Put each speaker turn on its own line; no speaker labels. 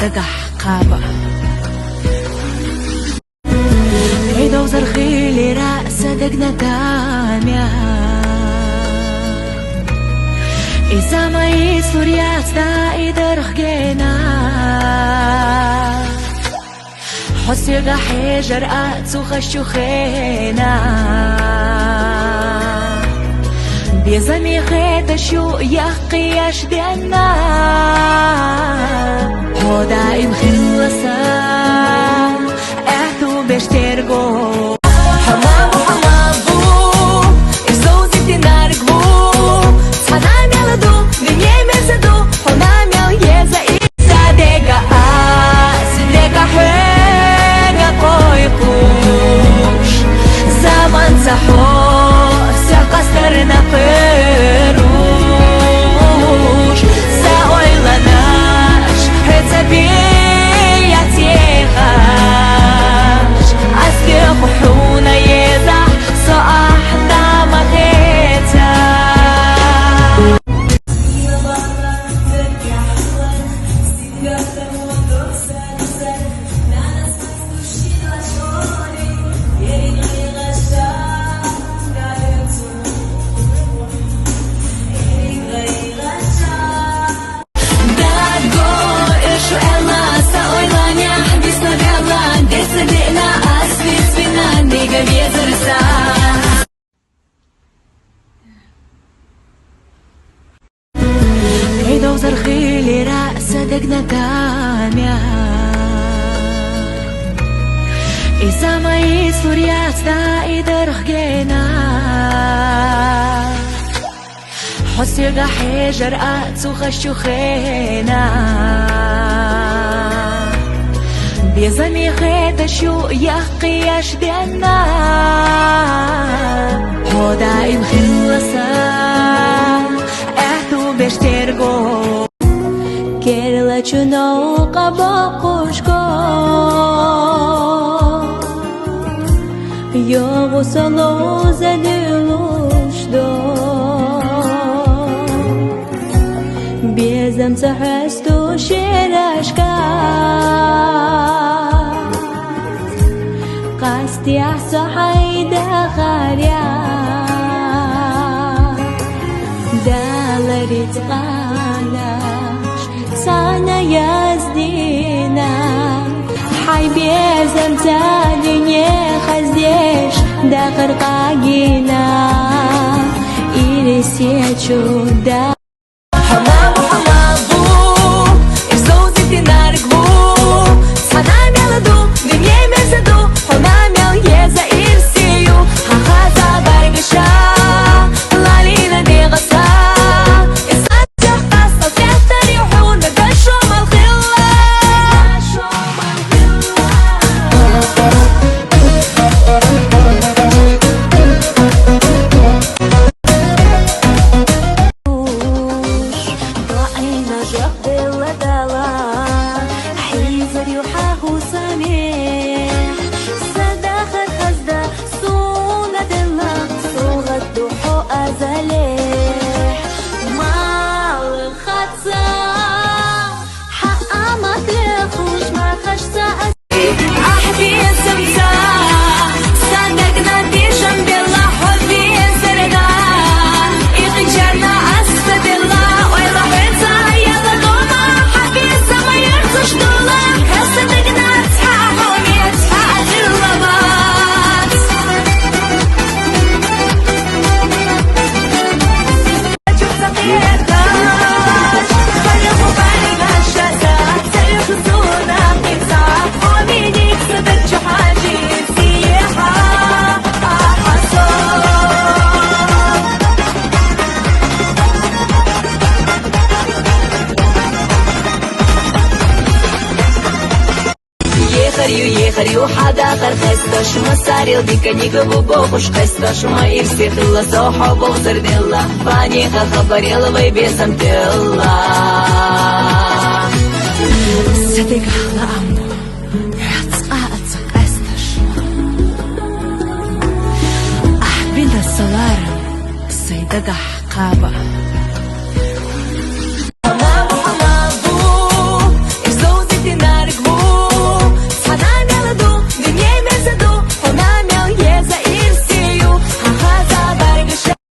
سيدقح قابة عيدو زرخيلي رأس دقنا تاميا إذا ما يسور ياستا إدرخ جينا حسي غحيجر أتسو خشو خينا بيزمي خيت شو يقياش دينا هو دائم خلصا اعتو باش ترقو حمام وحمامو إزوزي تنارقو صحنام يلدو دنيا مزدو حمام يليزا إيزا ديقا سديقا حيقا قويقوش زمان سحور ساقسترنا قروش ساويلناش حتبيع تيغاش أسكي قحونا يزح صاحنا مغيتا عيدو زرخيلي رأس دقنا تاميا إذا ما يسور ياستا إدرخ جينا حسي غحيجر أتسو خشو خينا بيزمي خيت شو يقياش دينا هو دائم خلصا اعتو باش ترقو كيرلا چونو قبا قوشكو يوغو سلو زدلوش دو بيزم سحستو شيراشكا قاستي احسو حيدا خاريا دالري تقالاش سانا يزدينا حي بيزم تالي خزيش داخل قاقينا إيرسيتشو دا حمام وحمامو إزوزي تنارقو صحنام يلدو دنيا مزدو حمام يليزا إرسيو حخازا بارقشا لالينا دي غصا إصاد جحقاصة تحتر يحون مدشو مالخلا ضاعينا جرح بالدلا حيزر يوحاه سميح صداخة خزدة صونة دلا صوغة دوحو أزاليح مال الخطة حقا ما تلخوش ما خشتا أحبي السمسا صدقنا دي جنب الله حبي الزرنا إغجرنا أسفد الله ويلا بيتا يلا دوما حبي السما يرتش دولا صدقنا تحاهم يتحاج الرباط شوف تقيتاش خليقوا بالي بهالشتات سيخ الزونة قيسا ومينيك صدق حاجي سيحة حصول يخريو حدا خرخستش مساريل ديكانيكا بوبوخوش قستش ما يفسيخ الله صوحو بوزر ديلا فانيخا خبريلا ويبيسم ديلا صدق على أمو يتقاعدك قستش أحبين السلارة سيدقح قابة